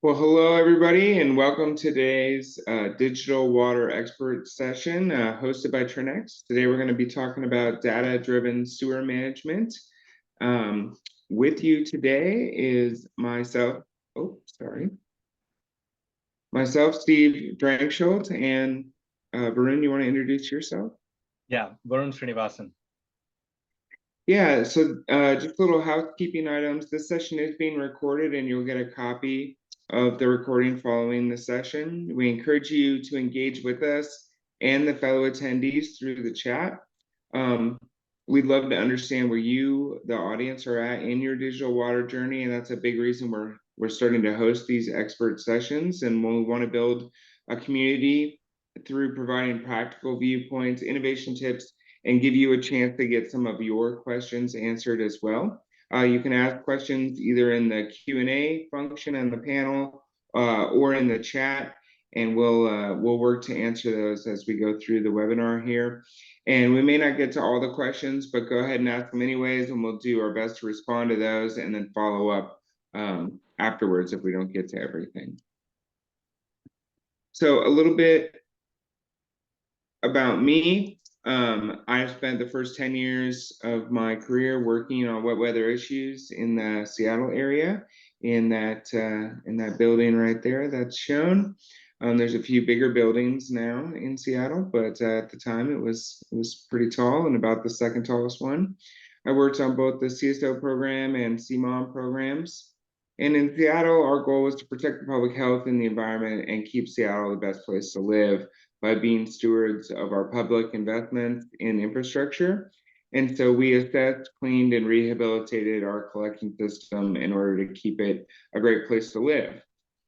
Well, hello everybody, and welcome to today's Digital Water Expert session hosted by Trinnex. Today we're going to be talking about data-driven sewer management. With you today is myself, Steve Drangsholt, and Varun, you want to introduce yourself? Yeah, Varun Srinivasan. Yeah, so just little housekeeping items. This session is being recorded and you'll get a copy of the recording following the session. We encourage you to engage with us and the fellow attendees through the chat. We'd love to understand where you, the audience, are at in your digital water journey, and that's a big reason we're starting to host these expert sessions. And when we want to build a community through providing practical viewpoints, innovation tips, and give you a chance to get some of your questions answered as well. You can ask questions either in the Q&A function on the panel or in the chat, and we'll work to answer those as we go through the webinar here. And we may not get to all the questions, but go ahead and ask them anyways, and we'll do our best to respond to those and then follow up afterwards if we don't get to everything. So a little bit about me. I've spent the first 10 years of my career working on wet weather issues in the Seattle area, in that building right there that's shown. There's a few bigger buildings now in Seattle, but at the time it was pretty tall and about the second tallest one. I worked on both the CSO program and CMOM programs. And in Seattle, our goal was to protect the public health and the environment and keep Seattle the best place to live by being stewards of our public investments in infrastructure. And so we assessed, cleaned, and rehabilitated our collection system in order to keep it a great place to live.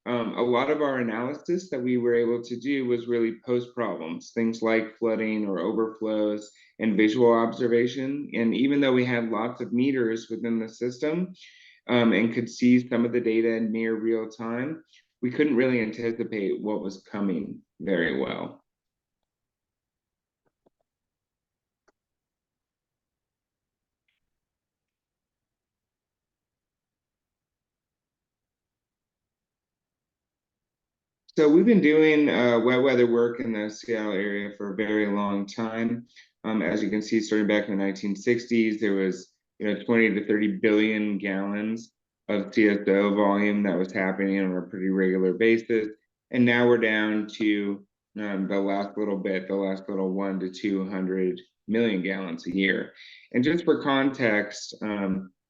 A lot of our analysis that we were able to do was really post problems, things like flooding or overflows and visual observation. And even though we had lots of meters within the system and could see some of the data in near real time, we couldn't really anticipate what was coming very well. So we've been doing wet weather work in the Seattle area for a very long time. As you can see, starting back in the 1960s, there was 20 to 30 billion gallons of CSO volume that was happening on a pretty regular basis. And now we're down to the last little 1 to 200 million gallons a year. And just for context,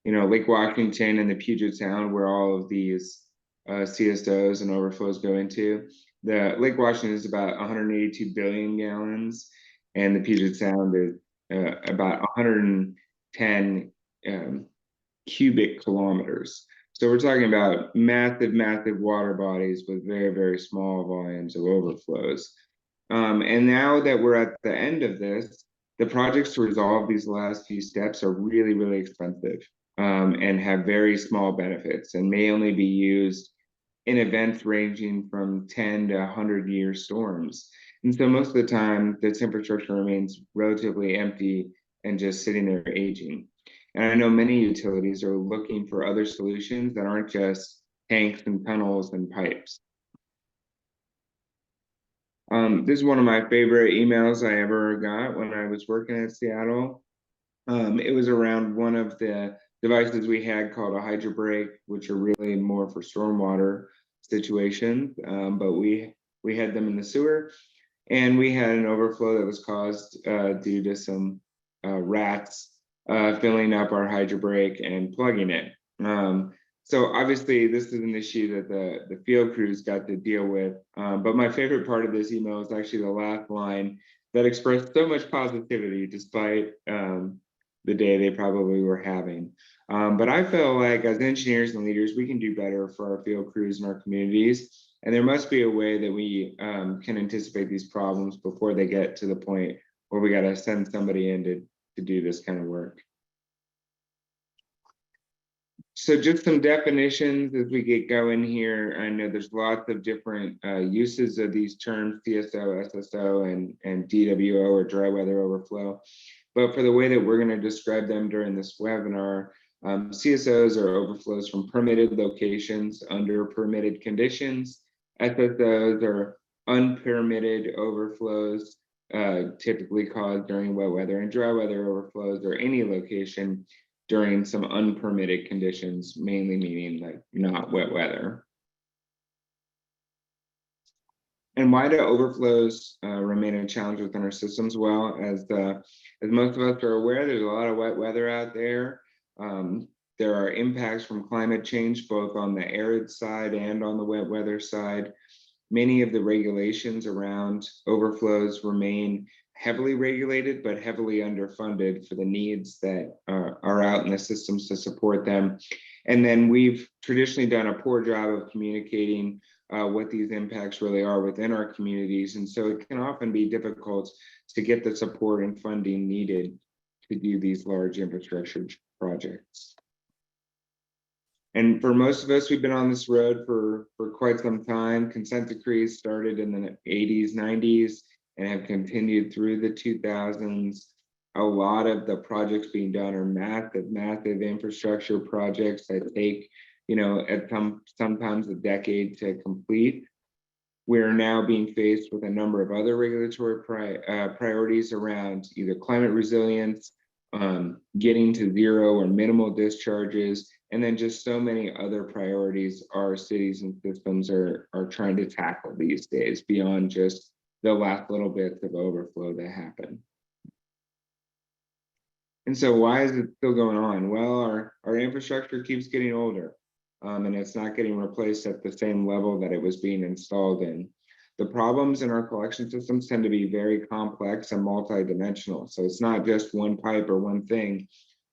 Lake Washington and the Puget Sound, where all of these CSOs and overflows go into. The Lake Washington is about 182 billion gallons, and the Puget Sound is about 110 cubic kilometers. So we're talking about massive, massive water bodies with very, very small volumes of overflows. And now that we're at the end of this, the projects to resolve these last few steps are really, really expensive and have very small benefits and may only be used in events ranging from 10 to 100-year storms. And so most of the time, this infrastructure remains relatively empty and just sitting there aging. And I know many utilities are looking for other solutions that aren't just tanks and tunnels and pipes. This is one of my favorite emails I ever got when I was working at Seattle. It was around one of the devices we had called a hydro brake, which are really more for stormwater situations, but we had them in the sewer, and we had an overflow that was caused due to some rats filling up our hydro brake and plugging it. So obviously this is an issue that the field crews got to deal with, but my favorite part of this email is actually the last line that expressed so much positivity despite the day they probably were having. But I feel like as engineers and leaders, we can do better for our field crews and our communities. And there must be a way that we can anticipate these problems before they get to the point where we got to send somebody in to do this kind of work. So just some definitions as we get going here. I know there's lots of different uses of these terms, CSO, SSO, and DWO or dry weather overflow. But for the way that we're going to describe them during this webinar, CSOs are overflows from permitted locations under permitted conditions. SSOs are unpermitted overflows, typically caused during wet weather and dry weather overflows, or any location during some unpermitted conditions, mainly meaning like not wet weather. And why do overflows remain a challenge within our systems? Well, as most of us are aware, there's a lot of wet weather out there. There are impacts from climate change, both on the arid side and on the wet weather side. Many of the regulations around overflows remain heavily regulated, but heavily underfunded for the needs that are out in the systems to support them. And then we've traditionally done a poor job of communicating what these impacts really are within our communities. And so it can often be difficult to get the support and funding needed to do these large infrastructure projects. And for most of us, we've been on this road for quite some time. Consent decrees started in the 80s, 90s, and have continued through the 2000s. A lot of the projects being done are massive infrastructure projects that take, at sometimes a decade to complete. We're now being faced with a number of other regulatory priorities around either climate resilience, getting to zero or minimal discharges, and then just so many other priorities our cities and systems are trying to tackle these days beyond just the last little bits of overflow that happen. And so why is it still going on? Well, our infrastructure keeps getting older, and it's not getting replaced at the same level that it was being installed in. The problems in our collection systems tend to be very complex and multidimensional. So it's not just one pipe or one thing,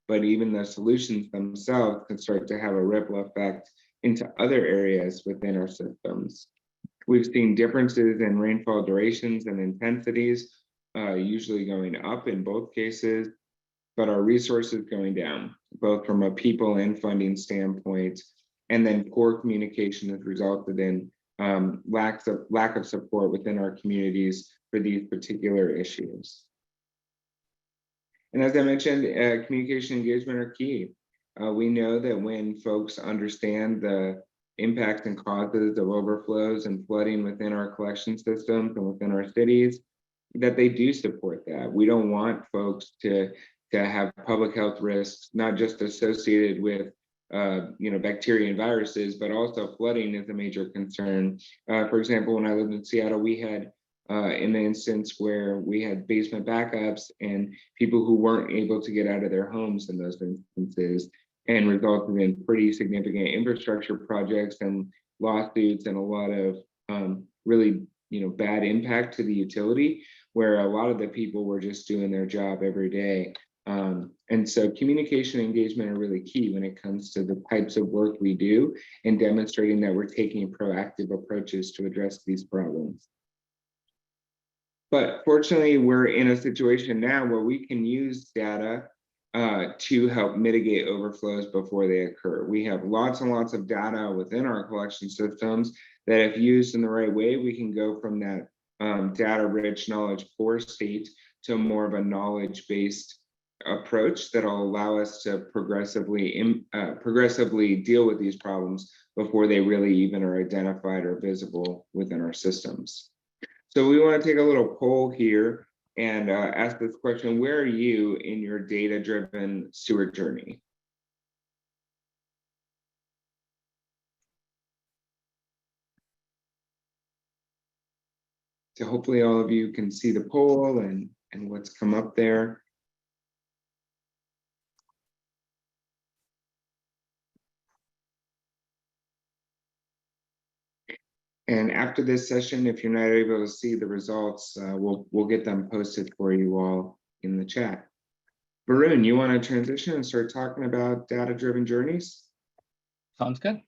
but even the solutions themselves can start to have a ripple effect into other areas within our systems. We've seen differences in rainfall durations and intensities, usually going up in both cases, but our resources going down, both from a people and funding standpoint. And then poor communication has resulted in lack of support within our communities for these particular issues. And as I mentioned, communication and engagement are key. We know that when folks understand the impacts and causes of overflows and flooding within our collection systems and within our cities, that they do support that. We don't want folks to have public health risks, not just associated with bacteria and viruses, but also flooding is a major concern. For example, when I lived in Seattle, we had in the instance where we had basement backups and people who weren't able to get out of their homes in those instances, and resulted in pretty significant infrastructure projects and lawsuits and a lot of really bad impact to the utility, where a lot of the people were just doing their job every day. And so communication and engagement are really key when it comes to the types of work we do and demonstrating that we're taking proactive approaches to address these problems. But fortunately, we're in a situation now where we can use data to help mitigate overflows before they occur. We have lots and lots of data within our collection systems that, if used in the right way, we can go from that data-rich, knowledge-poor state to more of a knowledge-based approach that'll allow us to progressively deal with these problems before they really even are identified or visible within our systems. So we want to take a little poll here and ask this question: where are you in your data-driven sewer journey? So hopefully all of you can see the poll and what's come up there. And after this session, if you're not able to see the results, we'll get them posted for you all in the chat. Varun, you want to transition and start talking about data-driven journeys? Sounds good.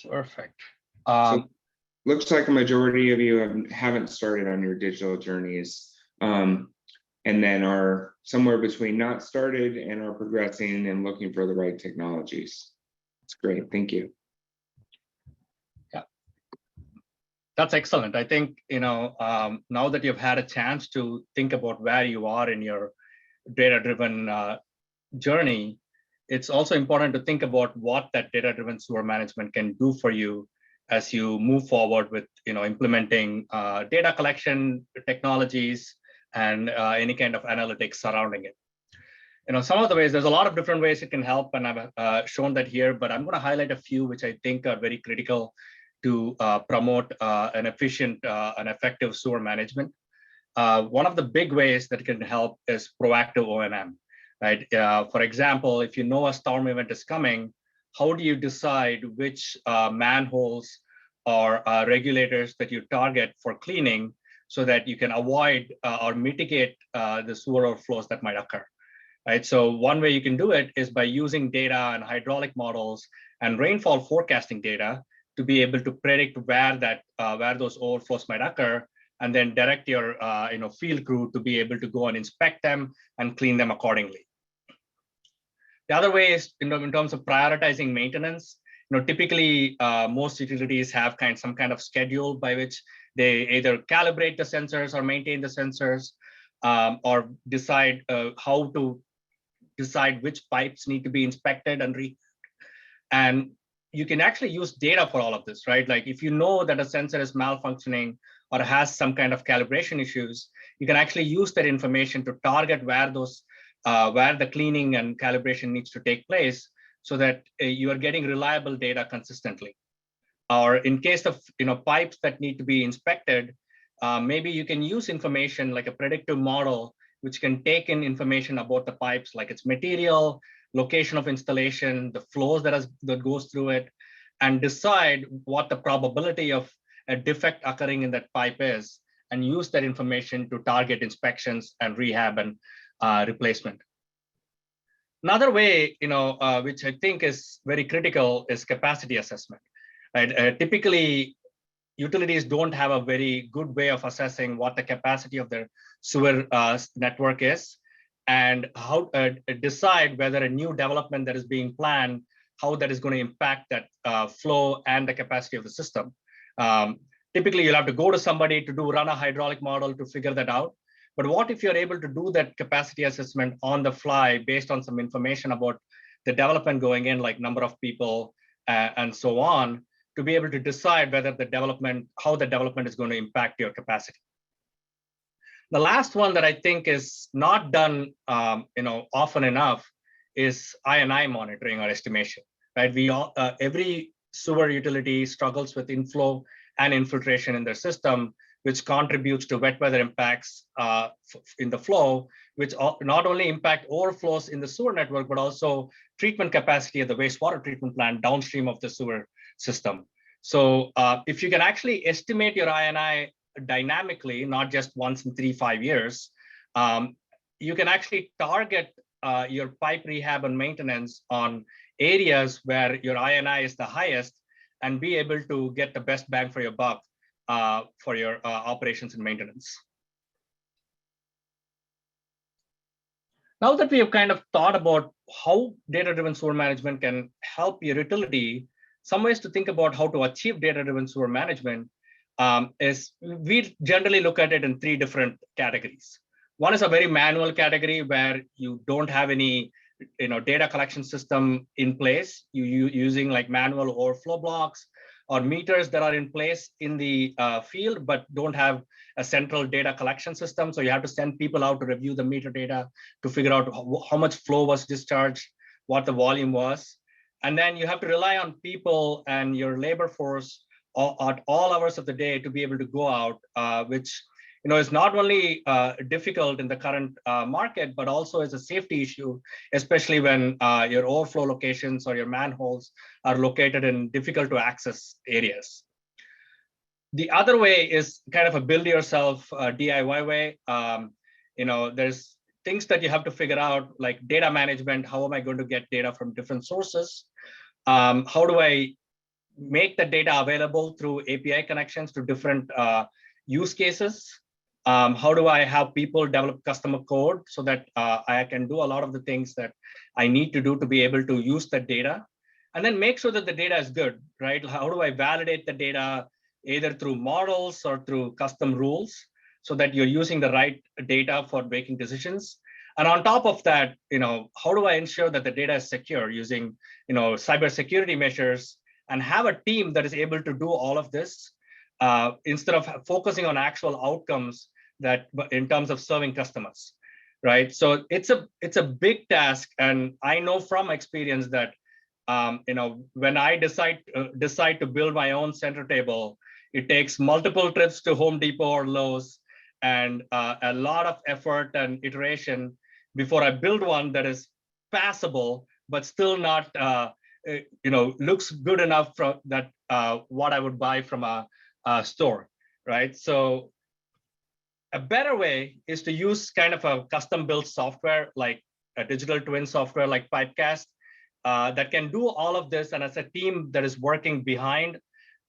Perfect. So looks like a majority of you haven't started on your digital journeys, and then are somewhere between not started and are progressing and looking for the right technologies. That's great. Thank you. Yeah, that's excellent. I think, now that you've had a chance to think about where you are in your data-driven journey, it's also important to think about what that data-driven sewer management can do for you as you move forward with implementing data collection technologies and any kind of analytics surrounding it. Some of the ways, there's a lot of different ways it can help, and I've shown that here, but I'm going to highlight a few which I think are very critical to promote an efficient and effective sewer management. One of the big ways that can help is proactive O&M, right? For example, if you know a storm event is coming, how do you decide which manholes or regulators that you target for cleaning so that you can avoid or mitigate the sewer overflows that might occur? Right. So one way you can do it is by using data and hydraulic models and rainfall forecasting data to be able to predict where those overflows might occur, and then direct your field crew to be able to go and inspect them and clean them accordingly. The other way is in terms of prioritizing maintenance. Typically most utilities have some kind of schedule by which they either calibrate the sensors or maintain the sensors, or decide how to decide which pipes need to be inspected and you can actually use data for all of this, right? Like if you know that a sensor is malfunctioning or has some kind of calibration issues, you can actually use that information to target where the cleaning and calibration needs to take place so that you are getting reliable data consistently. Or in case of pipes that need to be inspected, maybe you can use information like a predictive model which can take in information about the pipes, like its material, location of installation, the flows that goes through it, and decide what the probability of a defect occurring in that pipe is, and use that information to target inspections and rehab and replacement. Another way, which I think is very critical, is capacity assessment. Right? Typically, utilities don't have a very good way of assessing what the capacity of their sewer network is, and how decide whether a new development that is being planned, how that is going to impact that flow and the capacity of the system. Typically, you'll have to go to somebody to run a hydraulic model to figure that out. But what if you're able to do that capacity assessment on the fly based on some information about the development going in, like number of people and so on, to be able to decide whether how the development is going to impact your capacity. The last one that I think is not done often enough is I&I monitoring or estimation. Right? Every sewer utility struggles with inflow and infiltration in their system, which contributes to wet weather impacts in the flow, which not only impact overflows in the sewer network, but also treatment capacity at the wastewater treatment plant downstream of the sewer system. So if you can actually estimate your I&I dynamically, not just once in 3-5 years, you can actually target your pipe rehab and maintenance on areas where your I&I is the highest and be able to get the best bang for your buck for your operations and maintenance. Now that we have kind of thought about how data-driven sewer management can help your utility, some ways to think about how to achieve data-driven sewer management is we generally look at it in 3 different categories. One is a very manual category where you don't have any data collection system in place. You're using like manual overflow blocks or meters that are in place in the field, but don't have a central data collection system. So you have to send people out to review the meter data to figure out how much flow was discharged, what the volume was. And then you have to rely on people and your labor force at all hours of the day to be able to go out, which is not only difficult in the current market, but also is a safety issue, especially when your overflow locations or your manholes are located in difficult to access areas. The other way is kind of a build yourself DIY way. There's things that you have to figure out, like data management. How am I going to get data from different sources? How do I make the data available through API connections to different use cases? How do I have people develop customer code so that I can do a lot of the things that I need to do to be able to use the data? And then make sure that the data is good, right? How do I validate the data either through models or through custom rules so that you're using the right data for making decisions? And on top of that, how do I ensure that the data is secure using, cybersecurity measures, and have a team that is able to do all of this instead of focusing on actual outcomes that in terms of serving customers, right? So it's a big task, and I know from experience that when I decide to build my own center table, it takes multiple trips to Home Depot or Lowe's and a lot of effort and iteration before I build one that is passable, but still not, looks good enough for that what I would buy from a store, right? So a better way is to use kind of a custom-built software like a digital twin software like Pipecast that can do all of this, and as a team that is working behind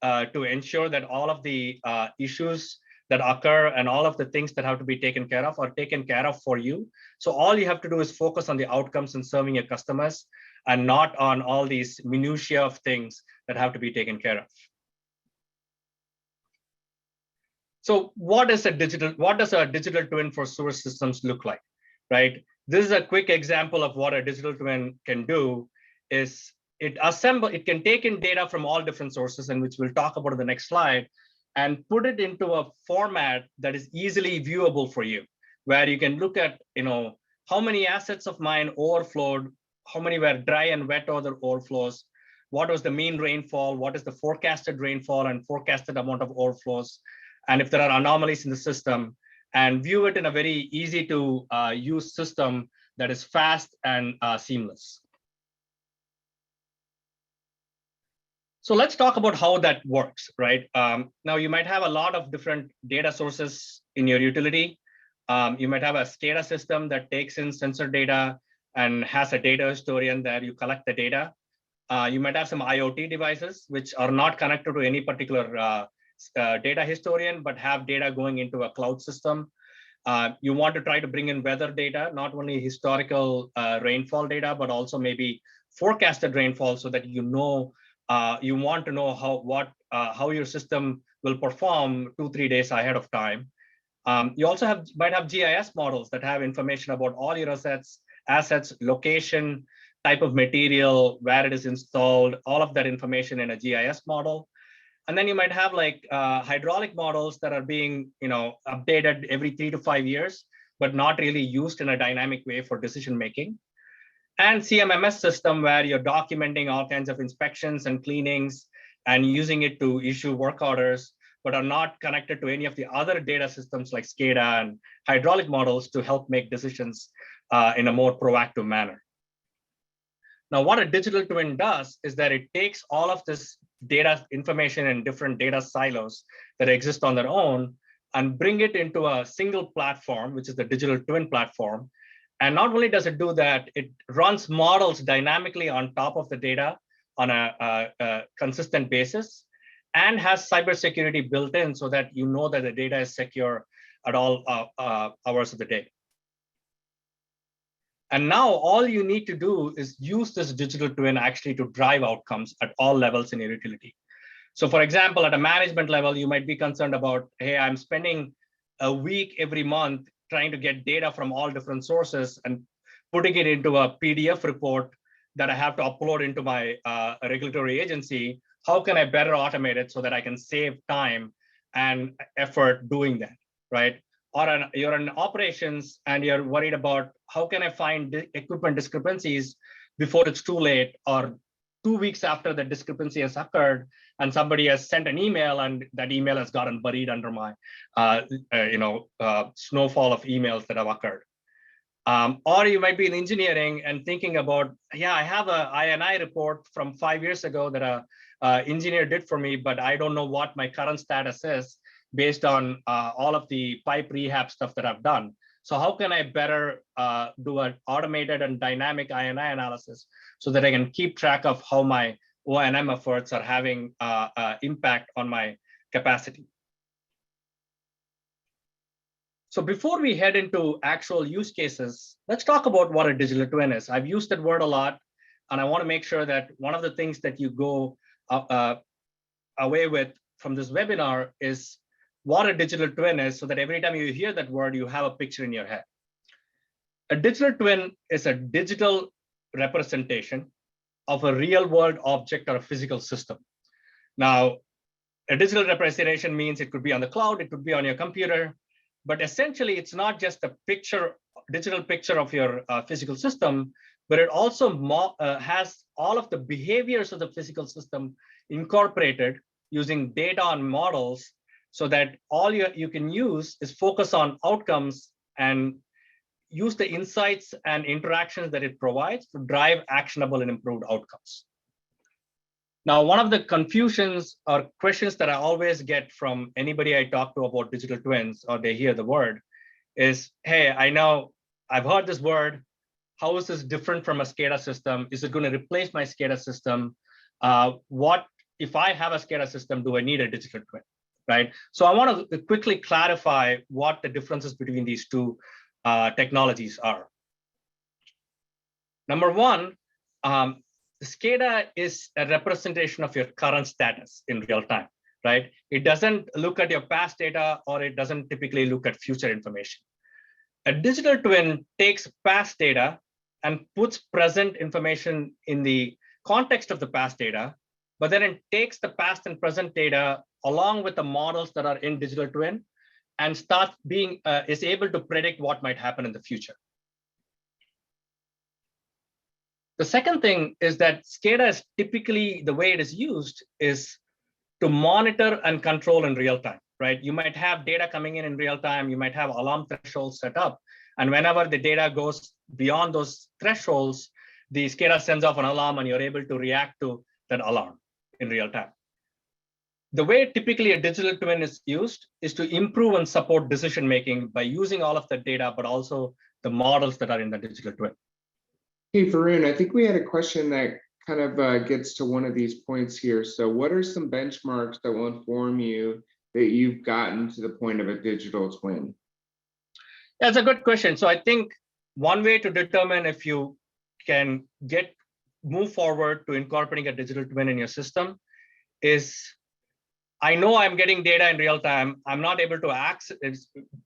to ensure that all of the issues that occur and all of the things that have to be taken care of are taken care of for you. So all you have to do is focus on the outcomes and serving your customers, and not on all these minutiae of things that have to be taken care of. So what does a digital twin for sewer systems look like, right? This is a quick example of what a digital twin can do. Is it can take in data from all different sources, and which we'll talk about in the next slide, and put it into a format that is easily viewable for you, where you can look at, how many assets of mine overflowed, how many were dry and wet other overflows, what was the mean rainfall, what is the forecasted rainfall and forecasted amount of overflows, and if there are anomalies in the system, and view it in a very easy to use system that is fast and seamless. So let's talk about how that works, right? Now you might have a lot of different data sources in your utility. You might have a Scada system that takes in sensor data and has a data historian there. You collect the data. You might have some IoT devices which are not connected to any particular data historian, but have data going into a cloud system. You want to try to bring in weather data, not only historical rainfall data, but also maybe forecasted rainfall, so that you want to know how your system will perform 2-3 days ahead of time. You also might have GIS models that have information about all your assets, location, type of material, where it is installed, all of that information in a GIS model. And then you might have like hydraulic models that are being updated every 3 to 5 years, but not really used in a dynamic way for decision making. And CMMS system, where you're documenting all kinds of inspections and cleanings and using it to issue work orders, but are not connected to any of the other data systems like Scada and hydraulic models to help make decisions in a more proactive manner. Now, what a digital twin does is that it takes all of this data information in different data silos that exist on their own and bring it into a single platform, which is the digital twin platform. And not only does it do that, it runs models dynamically on top of the data on a consistent basis, and has cybersecurity built in so that you know that the data is secure at all hours of the day. And now all you need to do is use this digital twin actually to drive outcomes at all levels in your utility. So for example, at a management level, you might be concerned about, hey, I'm spending a week every month trying to get data from all different sources and putting it into a PDF report that I have to upload into my regulatory agency. How can I better automate it so that I can save time and effort doing that, right? Or you're in operations and you're worried about how can I find equipment discrepancies before it's too late, or 2 weeks after the discrepancy has occurred and somebody has sent an email and that email has gotten buried under my snowfall of emails that have occurred. Or you might be in engineering and thinking about, yeah, I have a INI report from 5 years ago that a engineer did for me, but I don't know what my current status is based on all of the pipe rehab stuff that I've done. So how can I better do an automated and dynamic INI analysis so that I can keep track of how my O&M efforts are having impact on my capacity? So before we head into actual use cases, let's talk about what a digital twin is. I've used that word a lot, and I want to make sure that one of the things that you go away with from this webinar is what a digital twin is, so that every time you hear that word, you have a picture in your head. A digital twin is a digital representation of a real world object or a physical system. Now, a digital representation means it could be on the cloud, it could be on your computer, but essentially it's not just a digital picture of your physical system, but it also has all of the behaviors of the physical system incorporated using data and models, so that all you can use is focus on outcomes and use the insights and interactions that it provides to drive actionable and improved outcomes. Now, one of the confusions or questions that I always get from anybody I talk to about digital twins, or they hear the word, is, hey, I know I've heard this word. How is this different from a Scada system? Is it going to replace my Scada system? What if I have a Scada system, do I need a digital twin, right? So I want to quickly clarify what the differences between these two technologies are. Number one, Scada is a representation of your current status in real time, right? It doesn't look at your past data, or it doesn't typically look at future information. A digital twin takes past data and puts present information in the context of the past data, but then it takes the past and present data along with the models that are in digital twin and is able to predict what might happen in the future. The second thing is that Scada is typically, the way it is used is to monitor and control in real time, right? You might have data coming in real time, you might have alarm thresholds set up, and whenever the data goes beyond those thresholds, the Scada sends off an alarm and you're able to react to that alarm in real time. The way typically a digital twin is used is to improve and support decision-making by using all of the data, but also the models that are in the digital twin. Hey, Varun, I think we had a question that kind of gets to one of these points here. So what are some benchmarks that will inform you that you've gotten to the point of a digital twin? That's a good question. So I think one way to determine if you can move forward to incorporating a digital twin in your system is, I know I'm getting data in real time. I'm not able to access,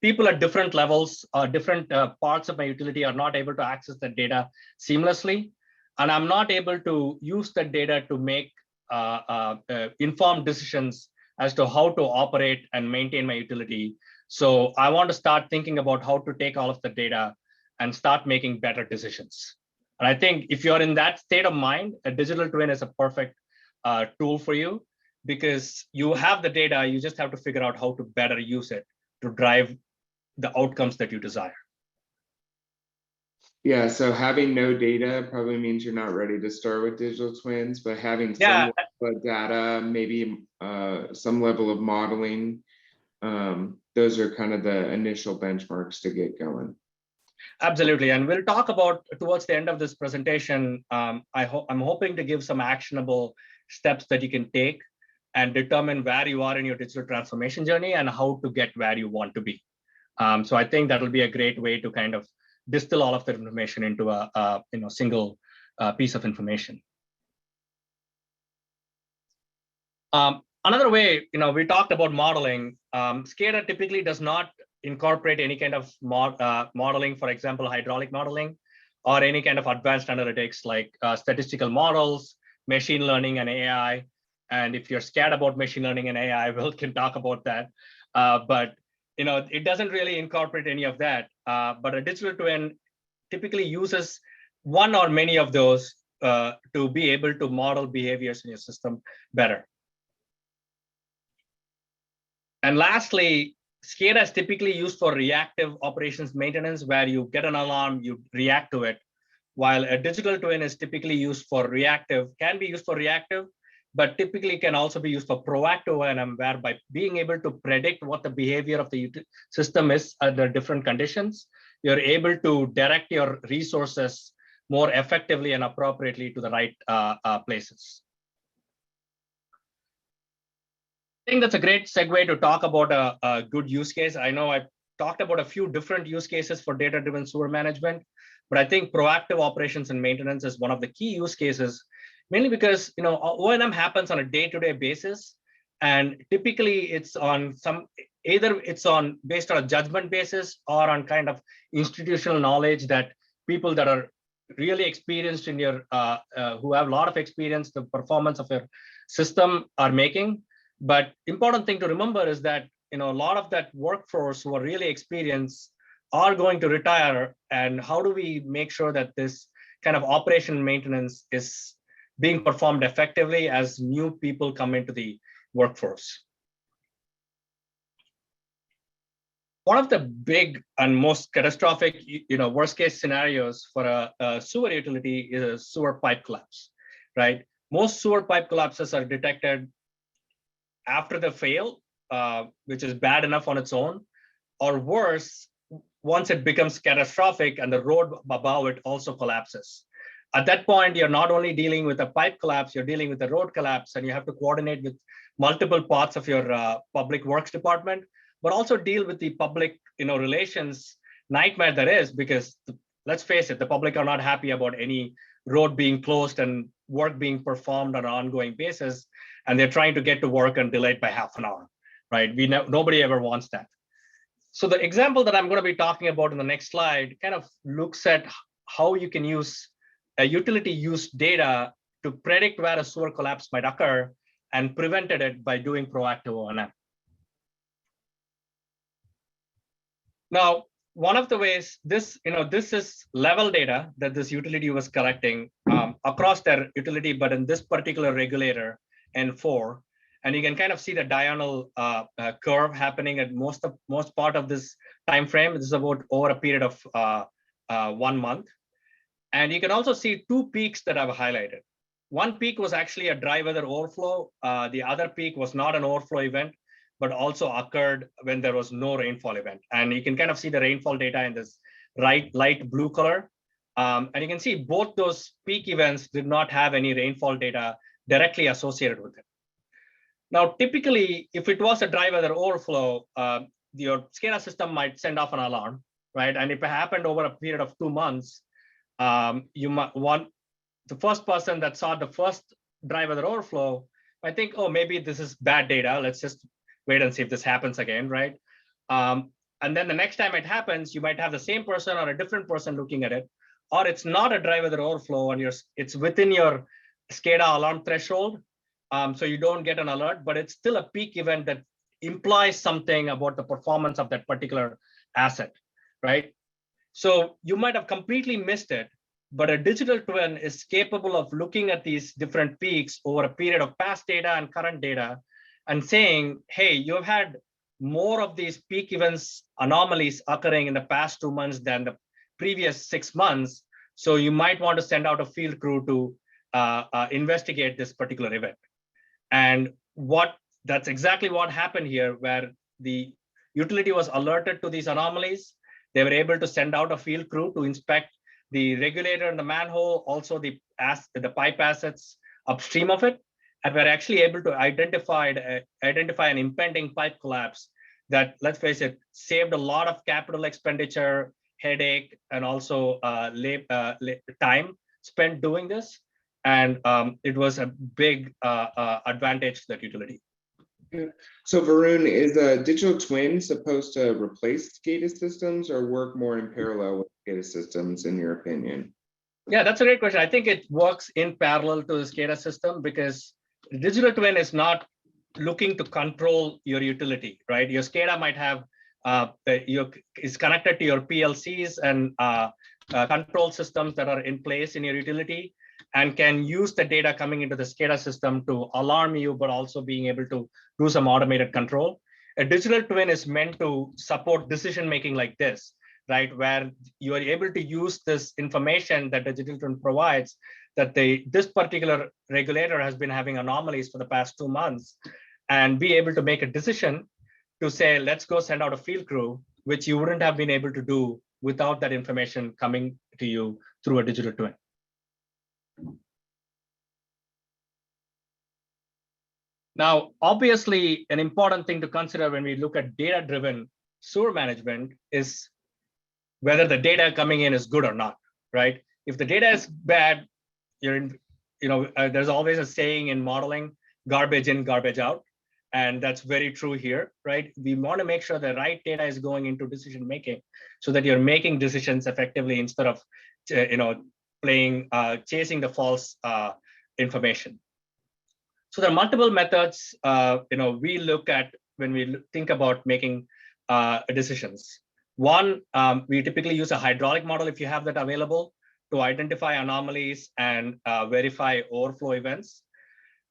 people at different levels, different parts of my utility are not able to access the data seamlessly. And I'm not able to use that data to make informed decisions as to how to operate and maintain my utility. So I want to start thinking about how to take all of the data and start making better decisions. And I think if you're in that state of mind, a digital twin is a perfect tool for you, because you have the data, you just have to figure out how to better use it to drive the outcomes that you desire. Yeah, so having no data probably means you're not ready to start with digital twins, but having some level of data, maybe some level of modeling, those are kind of the initial benchmarks to get going. Absolutely, and we'll talk about towards the end of this presentation. I'm hoping to give some actionable steps that you can take and determine where you are in your digital transformation journey and how to get where you want to be. So I think that will be a great way to kind of distill all of that information into a single piece of information. Another way, we talked about modeling. Scada typically does not incorporate any kind of modeling, for example, hydraulic modeling, or any kind of advanced analytics like statistical models, machine learning, and AI. And if you're scared about machine learning and AI, we can talk about that. But it doesn't really incorporate any of that. But a digital twin typically uses one or many of those to be able to model behaviors in your system better. And lastly, Scada is typically used for reactive operations maintenance, where you get an alarm, you react to it, while a digital twin is typically used for reactive, can be used for reactive, but typically can also be used for proactive, and where by being able to predict what the behavior of the system is under different conditions, you're able to direct your resources more effectively and appropriately to the right places. I think that's a great segue to talk about a good use case. I know I've talked about a few different use cases for data-driven sewer management, but I think proactive operations and maintenance is one of the key use cases, mainly because O&M happens on a day-to-day basis, and typically it's on either it's based on a judgment basis or on kind of institutional knowledge that people that are really experienced in your, who have a lot of experience, the performance of your system are making. But important thing to remember is that, a lot of that workforce who are really experienced are going to retire. And how do we make sure that this kind of operation and maintenance is being performed effectively as new people come into the workforce? One of the big and most catastrophic, worst case scenarios for a sewer utility is a sewer pipe collapse, right? Most sewer pipe collapses are detected after the fail, which is bad enough on its own, or worse, once it becomes catastrophic and the road above it also collapses. At that point, you're not only dealing with a pipe collapse, you're dealing with a road collapse, and you have to coordinate with multiple parts of your public works department, but also deal with the public, relations nightmare that is, because let's face it, the public are not happy about any road being closed and work being performed on an ongoing basis, and they're trying to get to work and delayed by half an hour, right? Nobody ever wants that. So the example that I'm going to be talking about in the next slide kind of looks at how you can use a utility use data to predict where a sewer collapse might occur and prevented it by doing proactive O&M. Now, one of the ways this is level data that this utility was collecting across their utility, but in this particular regulator N4, and you can kind of see the diagonal curve happening at most part of this time frame. This is about over a period of 1 month, and you can also see two peaks that I've highlighted. One peak was actually a dry weather overflow. The other peak was not an overflow event, but also occurred when there was no rainfall event. And you can kind of see the rainfall data in this light blue color. And you can see both those peak events did not have any rainfall data directly associated with it. Now, typically, if it was a dry weather overflow, your Scada system might send off an alarm, right? And if it happened over a period of 2 months, you might want the first person that saw the first dry weather overflow, I think, oh, maybe this is bad data. Let's just wait and see if this happens again, right? And then the next time it happens, you might have the same person or a different person looking at it, or it's not a dry weather overflow and it's within your Scada alarm threshold, so you don't get an alert, but it's still a peak event that implies something about the performance of that particular asset, right? So you might have completely missed it, but a digital twin is capable of looking at these different peaks over a period of past data and current data and saying, hey, you have had more of these peak events anomalies occurring in the past 2 months than the previous 6 months. So you might want to send out a field crew to investigate this particular event. And that's exactly what happened here, where the utility was alerted to these anomalies. They were able to send out a field crew to inspect the regulator and the manhole, also the pipe assets upstream of it, and we're actually able to identify an impending pipe collapse that, let's face it, saved a lot of capital expenditure, headache, and also time spent doing this. And it was a big advantage to that utility. So Varun, is a digital twin supposed to replace SCADA systems or work more in parallel with SCADA systems, in your opinion? Yeah, that's a great question. I think it works in parallel to the SCADA system, because the digital twin is not looking to control your utility, right? Your SCADA might have is connected to your PLCs and control systems that are in place in your utility, and can use the data coming into the Scada system to alarm you, but also being able to do some automated control. A digital twin is meant to support decision-making like this, right? Where you are able to use this information that the digital twin provides, that this particular regulator has been having anomalies for the past 2 months, and be able to make a decision to say, let's go send out a field crew, which you wouldn't have been able to do without that information coming to you through a digital twin. Now, obviously, an important thing to consider when we look at data-driven sewer management is whether the data coming in is good or not, right? If the data is bad, there's always a saying in modeling, garbage in, garbage out. And that's very true here, right? We want to make sure the right data is going into decision-making so that you're making decisions effectively instead of chasing the false information. So there are multiple methods we look at when we think about making decisions. One, we typically use a hydraulic model if you have that available to identify anomalies and verify overflow events.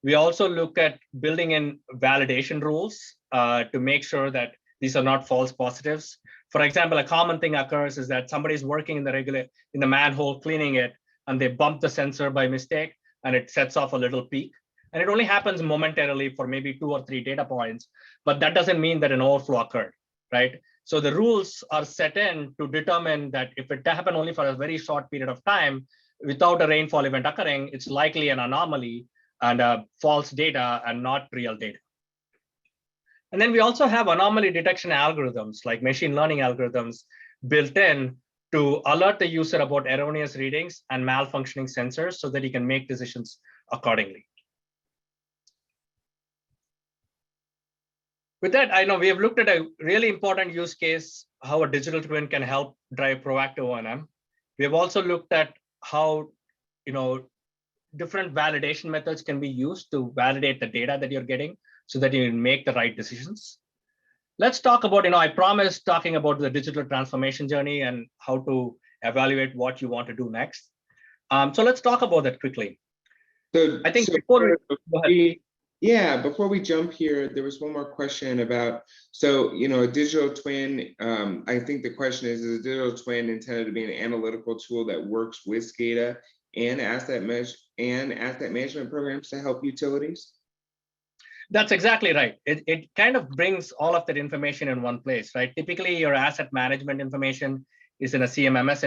We also look at building in validation rules to make sure that these are not false positives. For example, a common thing occurs is that somebody's working in the manhole cleaning it, and they bump the sensor by mistake, and it sets off a little peak. And it only happens momentarily for maybe 2 or 3 data points, but that doesn't mean that an overflow occurred, right? So the rules are set in to determine that if it happened only for a very short period of time without a rainfall event occurring, it's likely an anomaly and false data and not real data. And then we also have anomaly detection algorithms like machine learning algorithms built in to alert the user about erroneous readings and malfunctioning sensors so that he can make decisions accordingly. With that, I know we have looked at a really important use case, how a digital twin can help drive proactive O&M. We have also looked at how different validation methods can be used to validate the data that you're getting so that you make the right decisions. Let's talk about, I promised talking about the digital transformation journey and how to evaluate what you want to do next. So let's talk about that quickly. So I think before we jump here, there was one more question about, a digital twin, I think the question is a digital twin intended to be an analytical tool that works with Scada and asset management programs to help utilities? That's exactly right. It kind of brings all of that information in one place, right? Typically, your asset management information is in a CMMS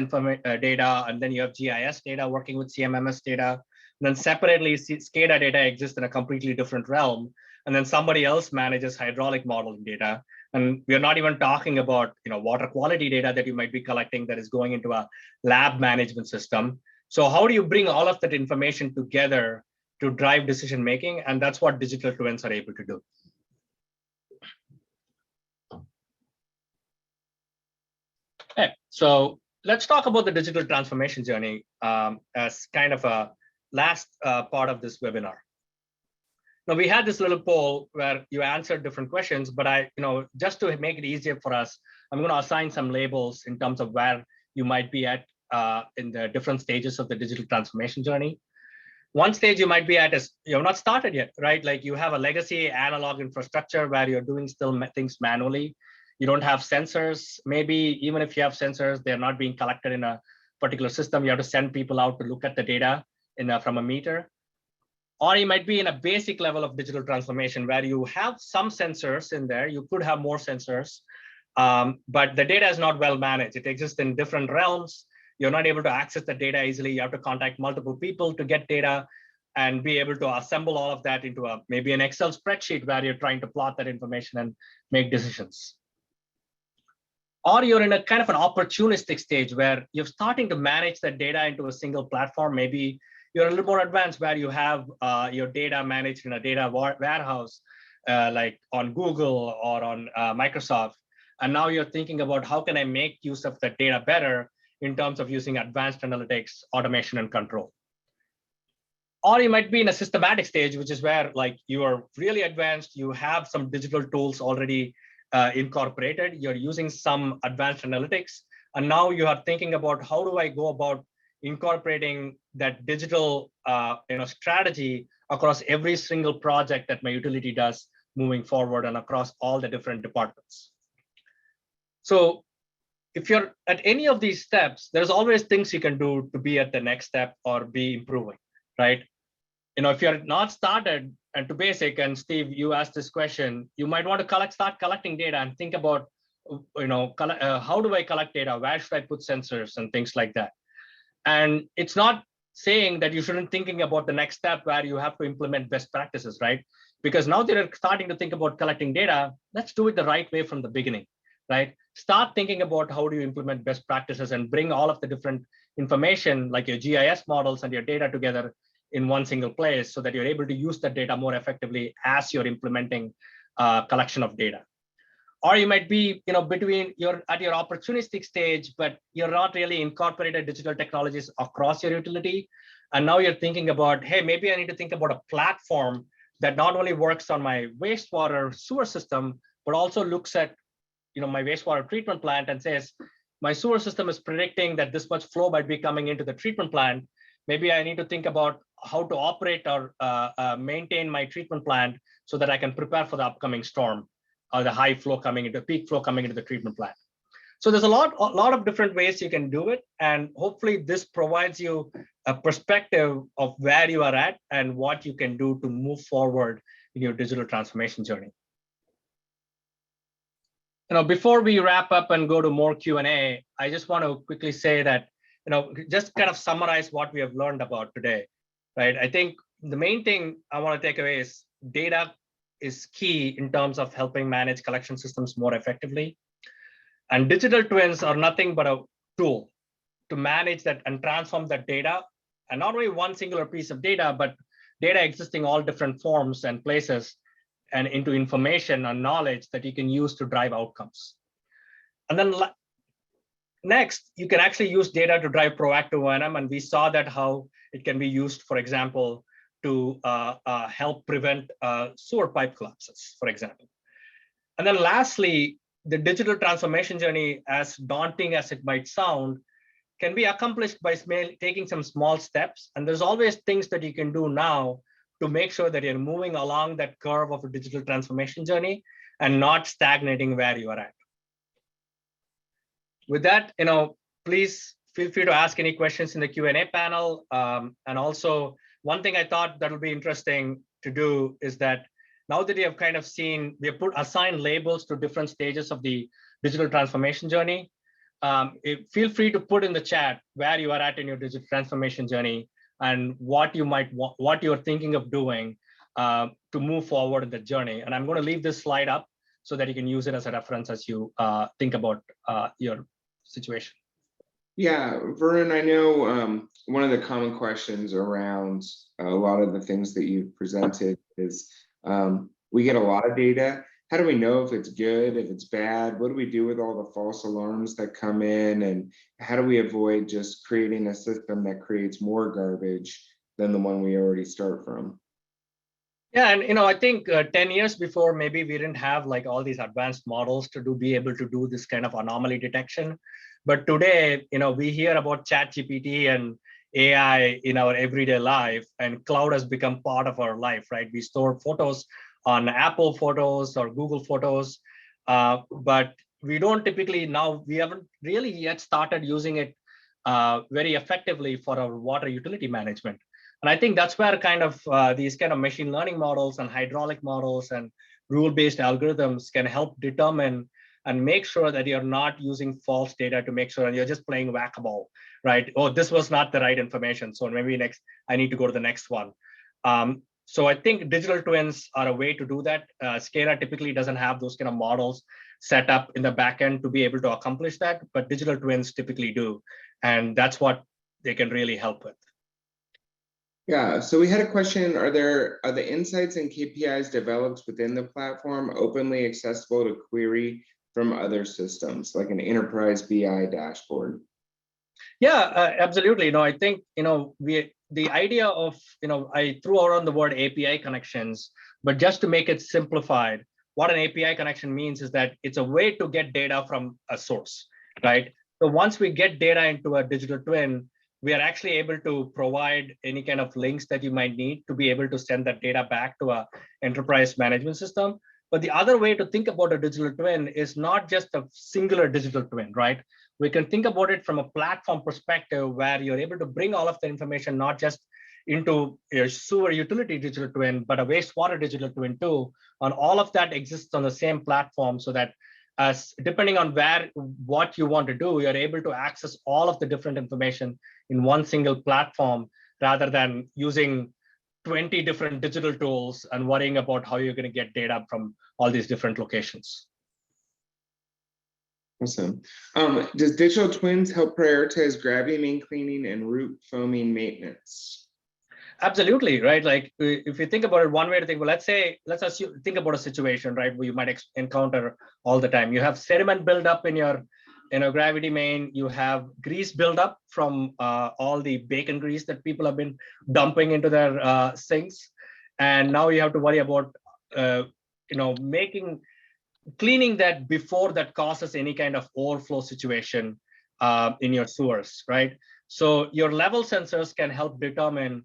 data, and then you have GIS data working with CMMS data. And then separately, Scada data exists in a completely different realm. And then somebody else manages hydraulic modeling data. And we're not even talking about water quality data that you might be collecting that is going into a lab management system. So how do you bring all of that information together to drive decision making? And that's what digital twins are able to do. Okay, so let's talk about the digital transformation journey as kind of a last part of this webinar. Now, we had this little poll where you answered different questions, but just to make it easier for us, I'm going to assign some labels in terms of where you might be at in the different stages of the digital transformation journey. One stage you might be at is you're not started yet, right? Like you have a legacy analog infrastructure where you're doing still things manually. You don't have sensors. Maybe even if you have sensors, they're not being collected in a particular system. You have to send people out to look at the data from a meter. Or you might be in a basic level of digital transformation where you have some sensors in there. You could have more sensors, but the data is not well managed. It exists in different realms. You're not able to access the data easily. You have to contact multiple people to get data and be able to assemble all of that into maybe an Excel spreadsheet where you're trying to plot that information and make decisions. Or you're in a kind of an opportunistic stage where you're starting to manage that data into a single platform. Maybe you're a little more advanced where you have your data managed in a data warehouse, like on Google or on Microsoft. And now you're thinking about how can I make use of that data better in terms of using advanced analytics, automation, and control. Or you might be in a systematic stage, which is where like you are really advanced, you have some digital tools already incorporated, you're using some advanced analytics, and now you are thinking about how do I go about incorporating that digital strategy across every single project that my utility does moving forward and across all the different departments. So if you're at any of these steps, there's always things you can do to be at the next step or be improving, right? If you're not started and to basic, and Steve, you asked this question, you might want to start collecting data and think about, how do I collect data? Where should I put sensors and things like that? And it's not saying that you shouldn't thinking about the next step where you have to implement best practices, right? Because now they're starting to think about collecting data, let's do it the right way from the beginning, right? Start thinking about how do you implement best practices and bring all of the different information like your GIS models and your data together in one single place so that you're able to use that data more effectively as you're implementing collection of data. Or you might be, between you're at your opportunistic stage, but you're not really incorporated digital technologies across your utility. And now you're thinking about, hey, maybe I need to think about a platform that not only works on my wastewater sewer system, but also looks at, my wastewater treatment plant and says, my sewer system is predicting that this much flow might be coming into the treatment plant. Maybe I need to think about how to operate or maintain my treatment plant so that I can prepare for the upcoming storm or the high flow coming into peak flow coming into the treatment plant. So there's a lot of different ways you can do it. And hopefully this provides you a perspective of where you are at and what you can do to move forward in your digital transformation journey. Before we wrap up and go to more Q&A, I just want to quickly say that, just kind of summarize what we have learned about today, right? I think the main thing I want to take away is data is key in terms of helping manage collection systems more effectively. And digital twins are nothing but a tool to manage that and transform that data. And not only one singular piece of data, but data existing all different forms and places and into information and knowledge that you can use to drive outcomes. And then next, you can actually use data to drive proactive O&M. And we saw that how it can be used, for example, to help prevent sewer pipe collapses, for example. And then lastly, the digital transformation journey, as daunting as it might sound, can be accomplished by taking some small steps. And there's always things that you can do now to make sure that you're moving along that curve of a digital transformation journey and not stagnating where you are at. With that, please feel free to ask any questions in the Q&A panel. And also, one thing I thought that would be interesting to do is that now that you have kind of seen, we have assigned labels to different stages of the digital transformation journey. Feel free to put in the chat where you are at in your digital transformation journey and what you might want, what you're thinking of doing to move forward in the journey. And I'm going to leave this slide up so that you can use it as a reference as you think about your situation. Yeah, Varun, I know one of the common questions around a lot of the things that you've presented is we get a lot of data. How do we know if it's good, if it's bad? What do we do with all the false alarms that come in? And how do we avoid just creating a system that creates more garbage than the one we already start from? Yeah, and I think 10 years before, maybe we didn't have like all these advanced models to be able to do this kind of anomaly detection. But today, we hear about ChatGPT and AI in our everyday life, and cloud has become part of our life, right? We store photos on Apple Photos or Google Photos, but we don't typically we haven't really yet started using it very effectively for our water utility management. And I think that's where kind of these kind of machine learning models and hydraulic models and rule-based algorithms can help determine and make sure that you're not using false data to make sure you're just playing whack-a-mole, right? Oh, this was not the right information, so maybe next I need to go to the next one. So I think digital twins are a way to do that. Scada typically doesn't have those kind of models set up in the backend to be able to accomplish that, but digital twins typically do. And that's what they can really help with. Yeah, so we had a question, are the insights and KPIs developed within the platform openly accessible to query from other systems, like an enterprise BI dashboard? Yeah, absolutely. I think, the idea of, I threw around the word API connections, but just to make it simplified, what an API connection means is that it's a way to get data from a source, right? So once we get data into a digital twin, we are actually able to provide any kind of links that you might need to be able to send that data back to a enterprise management system. But the other way to think about a digital twin is not just a singular digital twin, right? We can think about it from a platform perspective where you're able to bring all of the information, not just into your sewer utility digital twin, but a wastewater digital twin too. And all of that exists on the same platform so that depending on what you want to do, you're able to access all of the different information in one single platform rather than using 20 different digital tools and worrying about how you're going to get data from all these different locations. Awesome. Does digital twins help prioritize gravity main cleaning and root foaming maintenance? Absolutely, right? Like if you think about it, one way to think, well, let's assume, think about a situation, right, where you might encounter all the time. You have sediment build up in your gravity main. You have grease build up from all the bacon grease that people have been dumping into their sinks, and now you have to worry about cleaning that before that causes any kind of overflow situation in your sewers, right? So your level sensors can help determine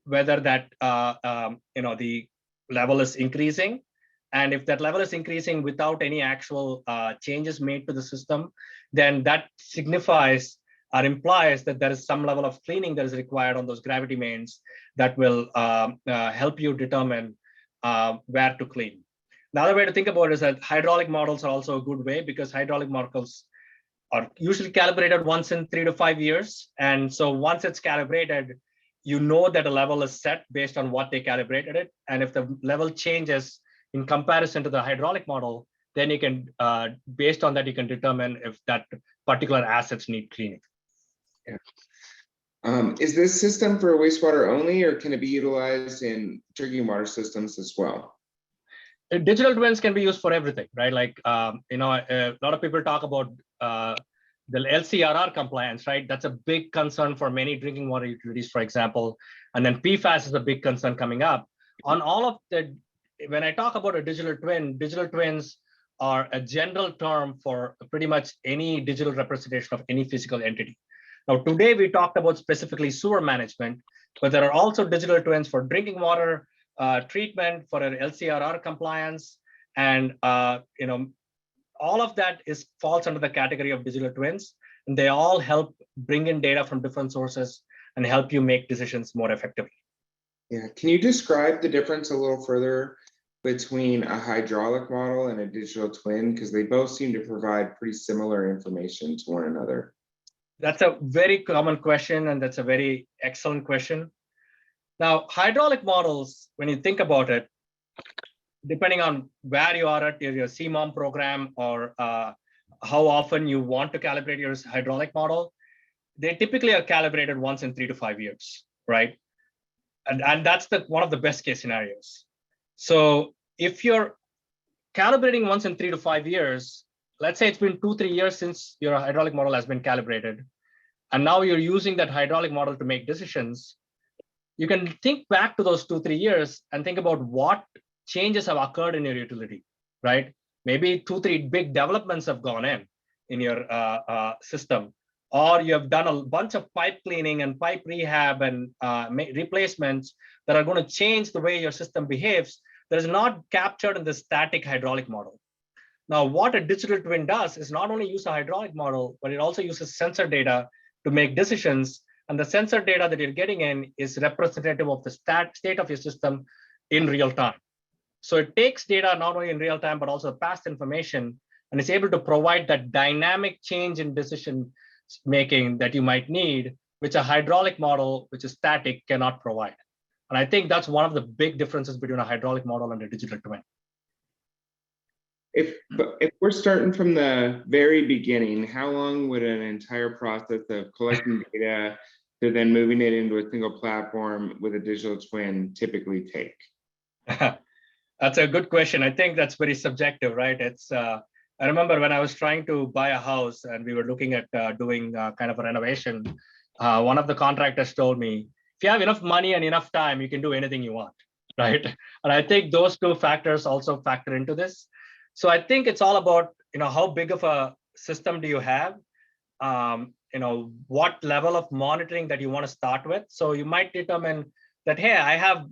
whether that the level is increasing, and if that level is increasing without any actual changes made to the system, then that signifies or implies that there is some level of cleaning that is required on those gravity mains that will help you determine where to clean. Another way to think about it is that hydraulic models are also a good way, because hydraulic models are usually calibrated once in 3 to 5 years. And so once it's calibrated, you know that a level is set based on what they calibrated it. And if the level changes in comparison to the hydraulic model, then you can, based on that, you can determine if that particular assets need cleaning. Yeah. Is this system for wastewater only, or can it be utilized in drinking water systems as well? Digital twins can be used for everything, right? Like, a lot of people talk about the LCRR compliance, right? That's a big concern for many drinking water utilities, for example. And then PFAS is a big concern coming up. On all of the, when I talk about a digital twin, digital twins are a general term for pretty much any digital representation of any physical entity. Now, today we talked about specifically sewer management, but there are also digital twins for drinking water, treatment, for an LCRR compliance, and all of that falls under the category of digital twins, and they all help bring in data from different sources and help you make decisions more effectively. Yeah, can you describe the difference a little further between a hydraulic model and a digital twin, because they both seem to provide pretty similar information to one another? That's a very common question, and that's a very excellent question. Now, hydraulic models, when you think about it, depending on where you are at your CMOM program, or how often you want to calibrate your hydraulic model, they typically are calibrated once in 3 to 5 years, right? And that's one of the best case scenarios. So if you're calibrating once in 3 to 5 years, let's say it's been 2-3 years since your hydraulic model has been calibrated, and now you're using that hydraulic model to make decisions, you can think back to those 2-3 years and think about what changes have occurred in your utility, right? Maybe 2-3 big developments have gone in your system, or you have done a bunch of pipe cleaning and pipe rehab and replacements that are going to change the way your system behaves that is not captured in the static hydraulic model. Now, what a digital twin does is not only use a hydraulic model, but it also uses sensor data to make decisions. And the sensor data that you're getting in is representative of the state of your system in real time. So it takes data not only in real time, but also past information, and is able to provide that dynamic change in decision making that you might need, which a hydraulic model, which is static, cannot provide. And I think that's one of the big differences between a hydraulic model and a digital twin. If we're starting from the very beginning, how long would an entire process of collecting data to then moving it into a single platform with a digital twin typically take? That's a good question. I think that's very subjective, right? It's I remember when I was trying to buy a house and we were looking at doing kind of a renovation, one of the contractors told me, if you have enough money and enough time, you can do anything you want, right? And I think those two factors also factor into this. So I think it's all about, how big of a system do you have? What level of monitoring that you want to start with. So you might determine that, hey, I have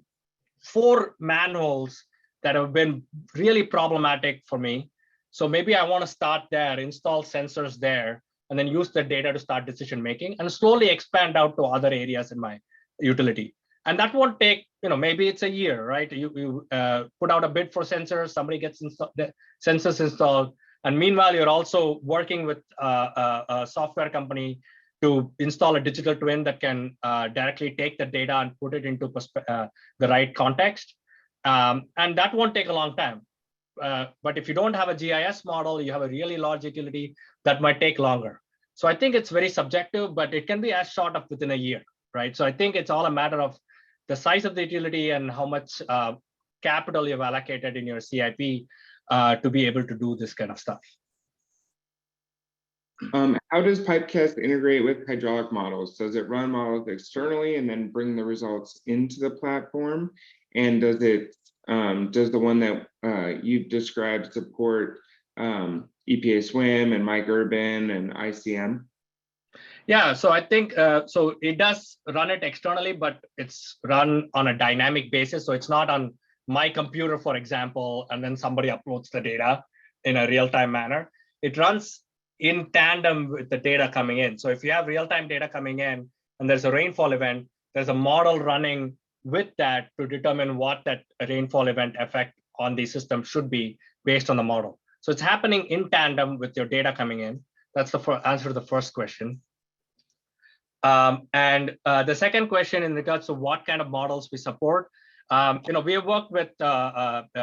4 manholes that have been really problematic for me. So maybe I want to start there, install sensors there, and then use the data to start decision making and slowly expand out to other areas in my utility. And that won't take, maybe it's a year, right? You put out a bid for sensors, somebody gets the sensors installed. And meanwhile, you're also working with a software company to install a digital twin that can directly take the data and put it into the right context. And that won't take a long time. But if you don't have a GIS model, you have a really large utility, that might take longer. So I think it's very subjective, but it can be as short of within a year, right? So I think it's all a matter of the size of the utility and how much capital you've allocated in your CIP to be able to do this kind of stuff. How does Pipecast integrate with hydraulic models? Does it run models externally and then bring the results into the platform? And does the one that you've described support EPA SWIM and Mike Urban and ICM? Yeah, so I think so it does run it externally, but it's run on a dynamic basis. So it's not on my computer, for example, and then somebody uploads the data in a real-time manner. It runs in tandem with the data coming in. So if you have real-time data coming in and there's a rainfall event, there's a model running with that to determine what that rainfall event effect on the system should be based on the model. So it's happening in tandem with your data coming in. That's the answer to the first question. And the second question in regards to what kind of models we support, we have worked with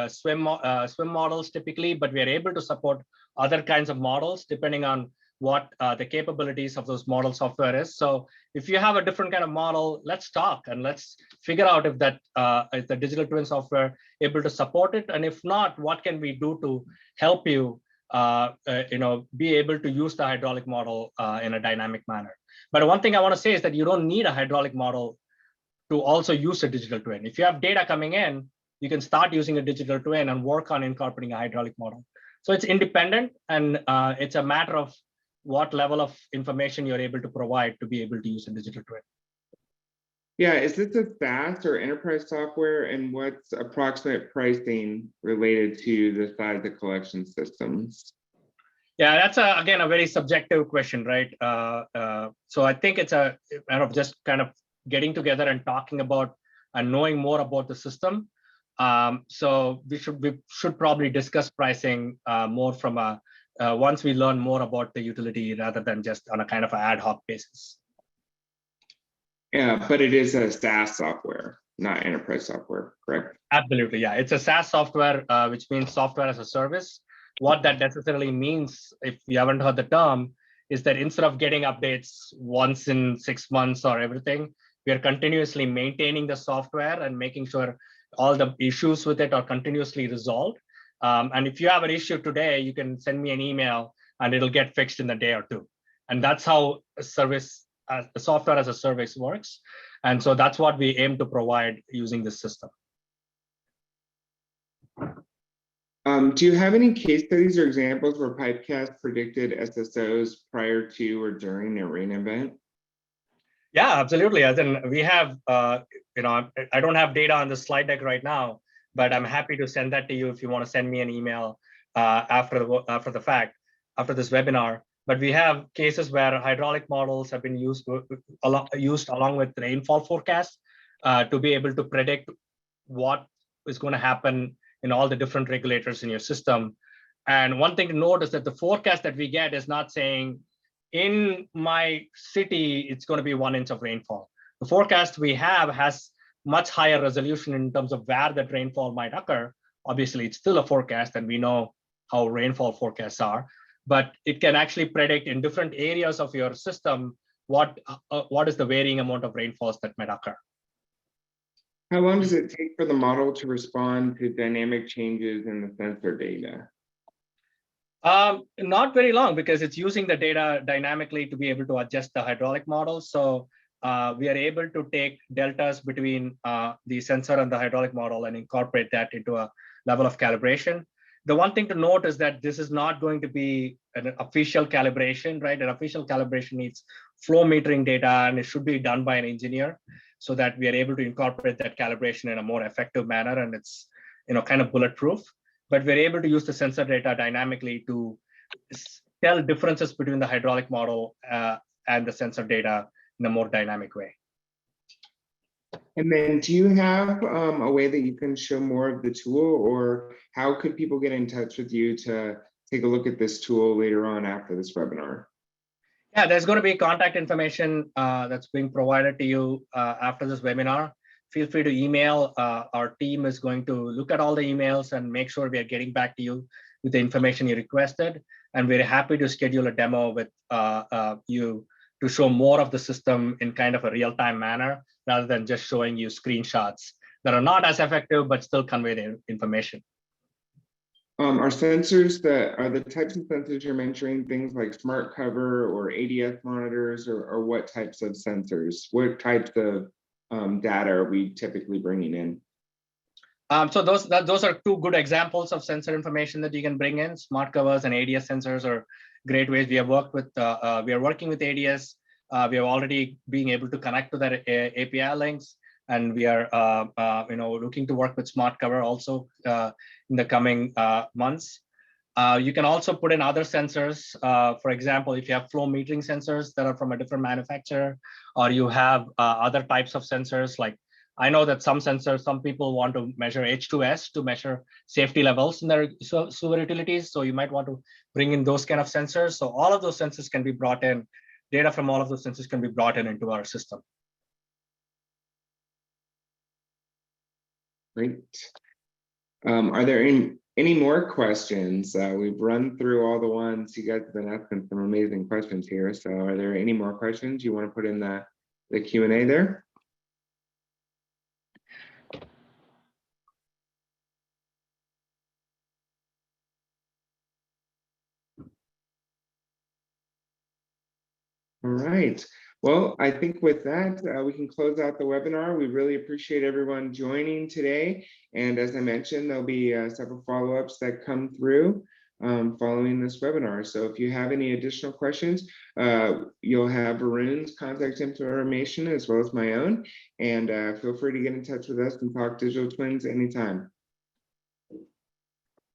swim models typically, but we are able to support other kinds of models depending on what the capabilities of those model software is. So if you have a different kind of model, let's talk and let's figure out if that if the digital twin software able to support it, and if not, what can we do to help you be able to use the hydraulic model in a dynamic manner. But one thing I want to say is that you don't need a hydraulic model to also use a digital twin. If you have data coming in, you can start using a digital twin and work on incorporating a hydraulic model. So it's independent, and it's a matter of what level of information you're able to provide to be able to use a digital twin. Yeah, is this a SaaS or enterprise software, and what's approximate pricing related to the size of collection systems? Yeah, that's again a very subjective question, right? So I think it's a matter of just kind of getting together and talking about and knowing more about the system. So we should probably discuss pricing more from a once we learn more about the utility rather than just on a kind of an ad hoc basis. Yeah, but it is a SaaS software, not enterprise software, correct? Absolutely, yeah. It's a SaaS software, which means software as a service. What that necessarily means, if you haven't heard the term, is that instead of getting updates once in 6 months or everything, we are continuously maintaining the software and making sure all the issues with it are continuously resolved. And if you have an issue today, you can send me an email and it'll get fixed in a day or two. And that's how a service, the software as a service works. And so that's what we aim to provide using this system. Do you have any case studies or examples where Pipecast predicted SSOs prior to or during a rain event? Yeah, absolutely. As in, we have, I don't have data on the slide deck right now, but I'm happy to send that to you if you want to send me an email after the fact, after this webinar. But we have cases where hydraulic models have been used along with rainfall forecasts to be able to predict what is going to happen in all the different regulators in your system. And one thing to note is that the forecast that we get is not saying, in my city, it's going to be 1 inch of rainfall. The forecast we have has much higher resolution in terms of where that rainfall might occur. Obviously, it's still a forecast, and we know how rainfall forecasts are, but it can actually predict in different areas of your system what is the varying amount of rainfalls that might occur. How long does it take for the model to respond to dynamic changes in the sensor data? Not very long, because it's using the data dynamically to be able to adjust the hydraulic model. So we are able to take deltas between the sensor and the hydraulic model and incorporate that into a level of calibration. The one thing to note is that this is not going to be an official calibration, right? An official calibration needs flow metering data, and it should be done by an engineer so that we are able to incorporate that calibration in a more effective manner, and it's kind of bulletproof. But we're able to use the sensor data dynamically to tell differences between the hydraulic model and the sensor data in a more dynamic way. And then do you have a way that you can show more of the tool, or how could people get in touch with you to take a look at this tool later on after this webinar? Yeah, there's going to be contact information that's being provided to you after this webinar. Feel free to email. Our team is going to look at all the emails and make sure we are getting back to you with the information you requested. And we're happy to schedule a demo with you to show more of the system in kind of a real-time manner, rather than just showing you screenshots that are not as effective, but still convey the information. Are sensors that are the types of sensors you're mentioning things like smart cover or ADS monitors, or what types of sensors? What types of data are we typically bringing in? So those are two good examples of sensor information that you can bring in. Smart covers and ADS sensors are great ways. We have worked with we are working with ADS. We are already being able to connect to their API links, and we are looking to work with smart cover also in the coming months. You can also put in other sensors. For example, if you have flow metering sensors that are from a different manufacturer, or you have other types of sensors, like I know that some people want to measure H2S to measure safety levels in their sewer utilities. So you might want to bring in those kind of sensors. So all of those sensors can be brought in. Data from all of those sensors can be brought in into our system. Great. Are there any more questions? We've run through all the ones. You guys have been asking some amazing questions here. So are there any more questions you want to put in the Q&A there? All right. Well, I think with that, we can close out the webinar. We really appreciate everyone joining today. And as I mentioned, there'll be several follow-ups that come through following this webinar. So if you have any additional questions, you'll have Varun's contact information as well as my own. And feel free to get in touch with us and talk digital twins anytime.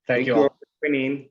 Thank you all for joining.